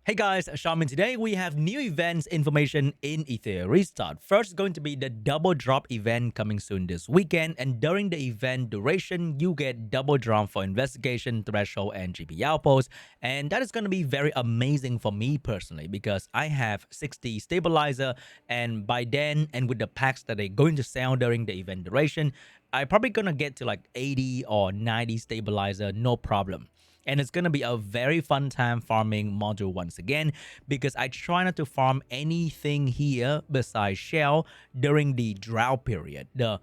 Hey guys, Shaman. Today we have new events information in Etheria Restart. First is going to be the double drop event coming soon this weekend, and during the event duration, you get double drop for investigation, threshold, and GP outpost. And that is going to be very amazing for me personally because I have 60 stabilizer, and by then, and with the packs that they're going to sell during the event duration, I'm probably gonna get to like 80 or 90 stabilizer, no problem. And it's going to be a very fun time farming module once again because I try not to farm anything here besides shell during the drought period, the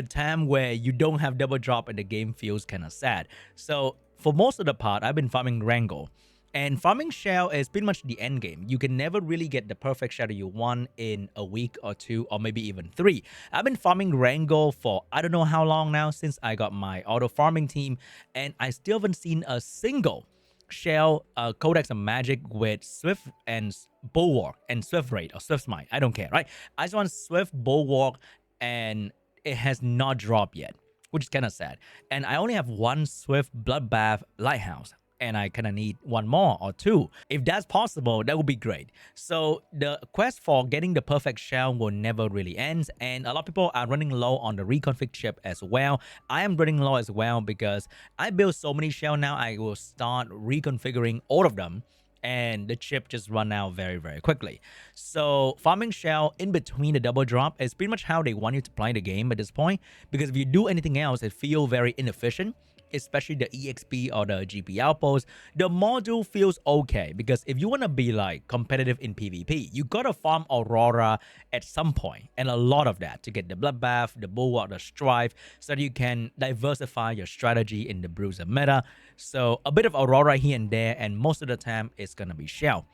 time where you don't have double drop and the game feels kind of sad. So for most of the part, I've been farming Wrangle. And farming shell is pretty much the end game. You can never really get the perfect shell that you want in a week or two or maybe even three. I've been farming Wrangle for I don't know how long now since I got my auto farming team, and I still haven't seen a single shell codex of magic with Swift and Bulwark and Swift Raid or Swift Smite. I don't care, right? I just want Swift Bulwark, and it has not dropped yet, which is kind of sad. And I only have one Swift Bloodbath Lighthouse, and I kind of need one more or two. If that's possible, that would be great. So the quest for getting the perfect shell will never really end, and a lot of people are running low on the reconfig chip as well. I am running low as well because I built so many shell now. I will start reconfiguring all of them, and the chip just run out very quickly. So farming shell in between the double drop is pretty much how they want you to play the game at this point, because if you do anything else, it feels very inefficient, especially the EXP or the GP outpost. The module feels okay because if you want to be like competitive in PvP, you gotta farm Aurora at some point, and a lot of that to get the Bloodbath, the Bulwark, the Strife, so that you can diversify your strategy in the Bruiser meta. So a bit of Aurora here and there, and most of the time it's gonna be shell.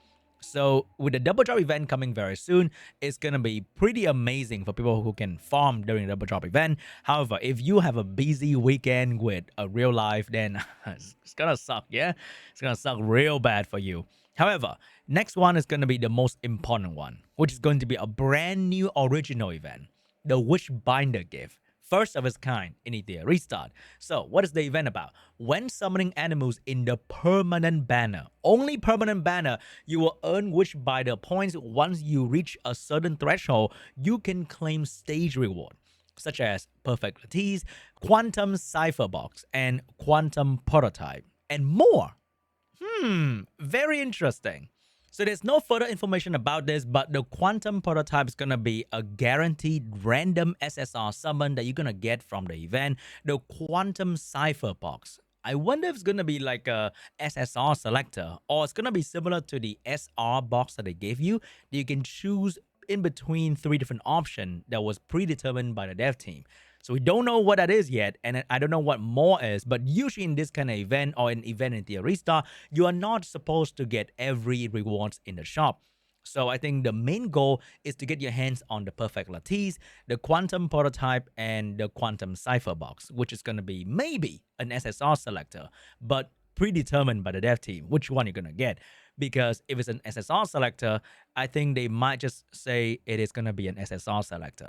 So with the double drop event coming very soon, it's going to be pretty amazing for people who can farm during the double drop event. However, if you have a busy weekend with a real life, then it's going to suck, yeah? It's going to suck real bad for you. However, next one is going to be the most important one, which is going to be a brand new original event, the Wishbinder gift. First of its kind in Etheria Restart. So, what is the event about? When summoning animals in the permanent banner, only permanent banner, you will earn Wishbinder points. Once you reach a certain threshold, you can claim stage reward, such as Perfect Lattice, Quantum Cipher Box, and Quantum Prototype, and more. Very interesting. So there's no further information about this, but the Quantum Prototype is going to be a guaranteed random SSR summon that you're going to get from the event. The Quantum Cipher Box, I wonder if it's going to be like a SSR selector, or it's going to be similar to the SR box that they gave you, that you can choose in between three different options that was predetermined by the dev team. So we don't know what that is yet, and I don't know what more is, but usually in this kind of event or an event in Etheria Restart, you are not supposed to get every rewards in the shop. So I think the main goal is to get your hands on the Perfect Lattice, the Quantum Prototype, and the Quantum Cipher Box, which is going to be maybe an SSR selector, but predetermined by the dev team which one you're going to get. Because if it's an SSR selector, I think they might just say it is going to be an SSR selector.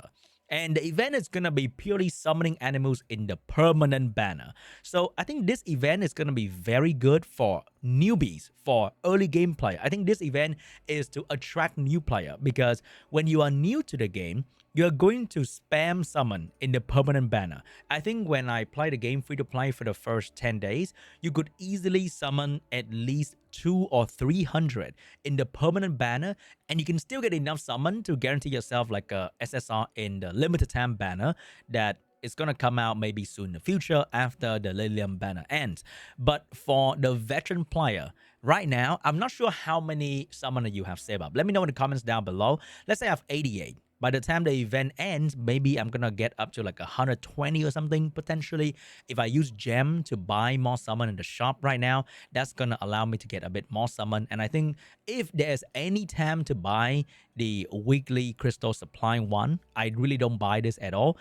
And the event is going to be purely summoning animals in the permanent banner. So I think this event is going to be very good for newbies, for early game player. I think this event is to attract new player, because when you are new to the game, you're going to spam summon in the permanent banner. I think when I play the game free to play for the first 10 days, you could easily summon at least 200 or 300 in the permanent banner, and you can still get enough summon to guarantee yourself like a SSR in the limited time banner that is going to come out maybe soon in the future after the Lilium banner ends. But for the veteran player, right now, I'm not sure how many summoner you have saved up. Let me know in the comments down below. Let's say I have 88. By the time the event ends, maybe I'm gonna get up to like 120 or something potentially. If I use gem to buy more summon in the shop right now, that's gonna allow me to get a bit more summon. And I think if there's any time to buy the weekly crystal supply one, I really don't buy this at all.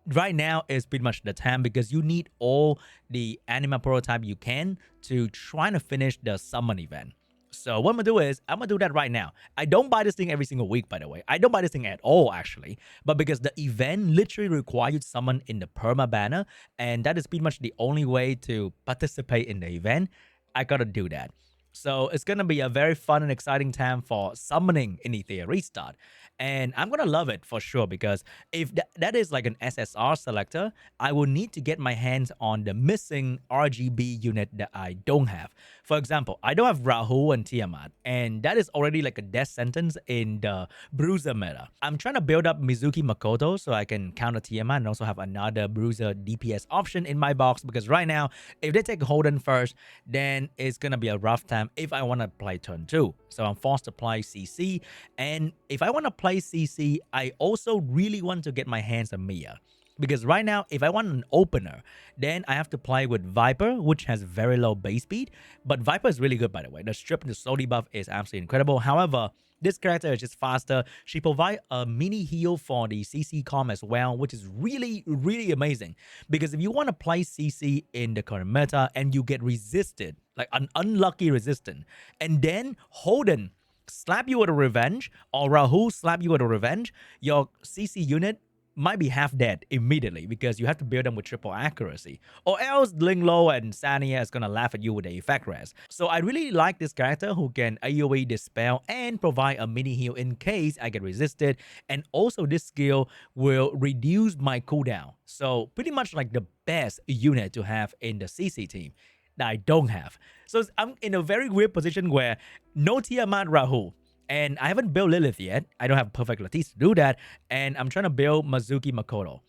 Right now is pretty much the time, because you need all the anima prototype you can to try to finish the summon event. So what I'm gonna do is, I'm gonna do that right now. I don't buy this thing every single week, by the way. I don't buy this thing at all, actually. But because the event literally requires you to summon in the perma banner, and that is pretty much the only way to participate in the event, I gotta do that. So it's gonna be a very fun and exciting time for summoning in Etheria Restart. And I'm gonna love it for sure because if that is like an SSR selector, I will need to get my hands on the missing RGB unit that I don't have. For example, I don't have Rahul and Tiamat, and that is already like a death sentence in the Bruiser meta. I'm trying to build up Mizuki Makoto so I can counter Tiamat and also have another Bruiser DPS option in my box because right now, if they take Holden first, then it's gonna be a rough time if I want to play turn 2. So I'm forced to play CC, and if I want to play CC, I also really want to get my hands on Mia. Because right now, if I want an opener, then I have to play with Viper, which has very low base speed. But Viper is really good, by the way. The strip and the slow debuff is absolutely incredible. However, this character is just faster. She provides a mini heal for the CC com as well, which is really, really amazing. Because if you want to play CC in the current meta and you get resisted, like an unlucky resistant, and then Holden slap you with a revenge, or Rahul slap you with a revenge, your CC unit might be half dead immediately because you have to build them with triple accuracy. Or else Linglo and Sania is gonna laugh at you with the effect res. So I really like this character who can AoE dispel and provide a mini heal in case I get resisted. And also this skill will reduce my cooldown. So pretty much like the best unit to have in the CC team that I don't have. So I'm in a very weird position where no Tiamat Rahul. And I haven't built Lilith yet. I don't have perfect Lattice to do that. And I'm trying to build Mizuki Makoto.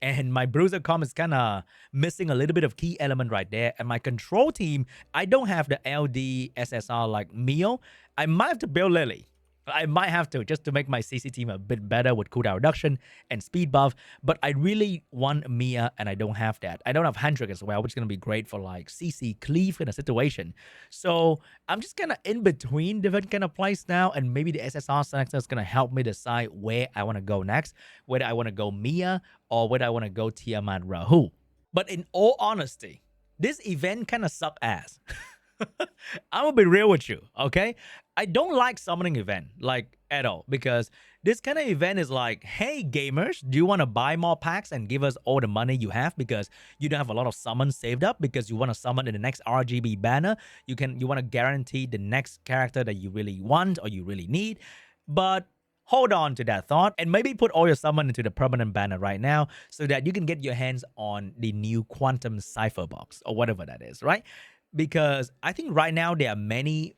And my Bruiser com is kind of missing a little bit of key element right there. And my control team, I don't have the LD SSR like Mio. I might have to build Lily. I might have to just to make my CC team a bit better with cooldown reduction and speed buff. But I really want Mia, and I don't have that. I don't have Hendrik as well, which is going to be great for like CC cleave in a situation. So I'm just kind of in between different kind of plays now, and maybe the SSR selector is going to help me decide where I want to go next, whether I want to go Mia or whether I want to go Tiamat Rahul. But in all honesty, this event kind of suck ass. I'm gonna be real with you, okay? I don't like summoning event, like, at all, because this kind of event is like, hey, gamers, do you want to buy more packs and give us all the money you have because you don't have a lot of summons saved up because you want to summon in the next RGB banner? You want to guarantee the next character that you really want or you really need, but hold on to that thought and maybe put all your summon into the permanent banner right now so that you can get your hands on the new Quantum Cipher box or whatever that is, right? Because I think right now there are many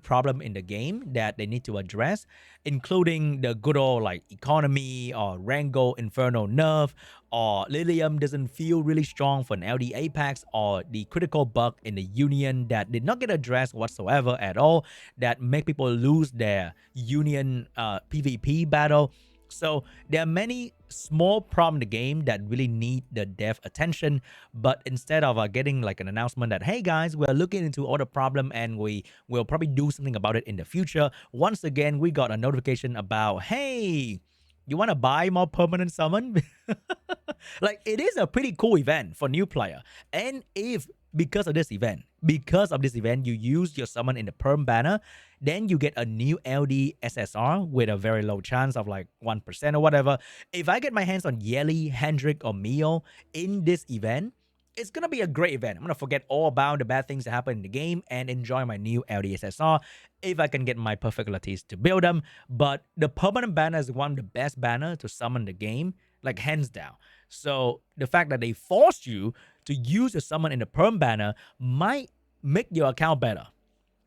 problems in the game that they need to address, including the good old like economy or Rango Inferno nerf, or Lilium doesn't feel really strong for an LD Apex, or the critical bug in the Union that did not get addressed whatsoever at all, that make people lose their Union PvP battle. So there are many small problems in the game that really need the dev attention, but instead of getting like an announcement that, hey guys, we're looking into all the problem and we will probably do something about it in the future, once again we got a notification about, hey, you want to buy more permanent summon? Like, it is a pretty cool event for new player. And if because of this event, you use your summon in the perm banner, then you get a new LD SSR with a very low chance of like 1% or whatever. If I get my hands on Yeli, Hendrik, or Mio in this event, it's going to be a great event. I'm going to forget all about the bad things that happen in the game and enjoy my new LDSSR if I can get my perfect Lattice to build them. But the permanent banner is one of the best banner to summon the game, like hands down. So the fact that they forced you to use a summon in the perm banner might make your account better.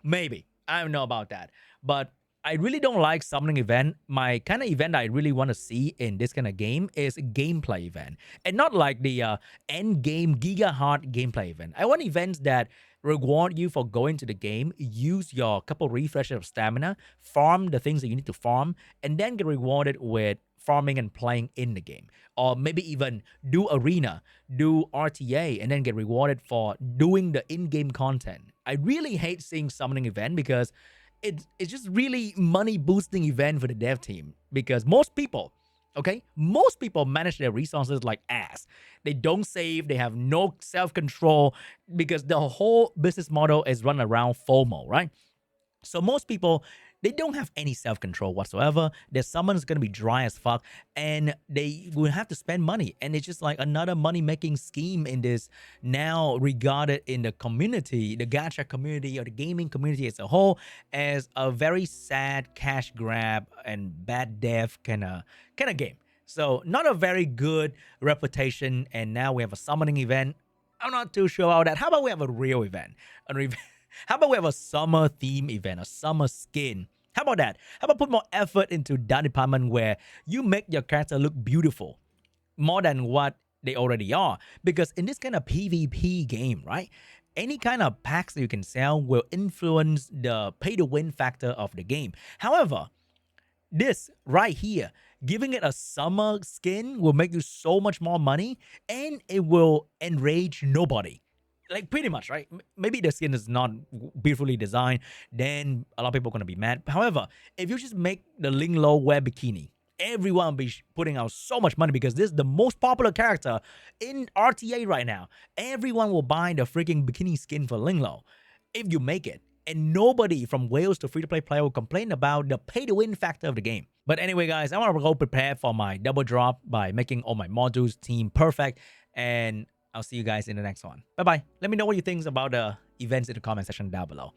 Maybe. I don't know about that. But I really don't like summoning event. My kind of event I really want to see in this kind of game is gameplay event. And not like the end game giga hard gameplay event. I want events that reward you for going to the game, use your couple refreshes of stamina, farm the things that you need to farm, and then get rewarded with farming and playing in the game. Or maybe even do arena, do RTA, and then get rewarded for doing the in-game content. I really hate seeing summoning event because it's just really money boosting event for the dev team, because most people manage their resources like ass. They don't save, they have no self-control because the whole business model is run around FOMO, right? So most people, they don't have any self-control whatsoever. Their summon is going to be dry as fuck, and they will have to spend money. And it's just like another money-making scheme in this, now regarded in the community, the gacha community or the gaming community as a whole, as a very sad cash grab and bad dev kind of game. So not a very good reputation. And now we have a summoning event. I'm not too sure about that. How about we have a real event? How about we have a summer theme event, a summer skin? How about that? How about put more effort into that department where you make your character look beautiful more than what they already are? Because in this kind of PvP game, right, any kind of packs that you can sell will influence the pay to win factor of the game. However, this right here, giving it a summer skin will make you so much more money, and it will enrage nobody. Like, pretty much, right? Maybe the skin is not beautifully designed, then a lot of people are going to be mad. However, if you just make the Ling Lo wear bikini, everyone will be putting out so much money because this is the most popular character in RTA right now. Everyone will buy the freaking bikini skin for Ling Lo if you make it. And nobody from Wales to free-to-play player will complain about the pay-to-win factor of the game. But anyway, guys, I want to go prepare for my double drop by making all my modules team perfect. And I'll see you guys in the next one. Bye-bye. Let me know what you think about the events in the comment section down below.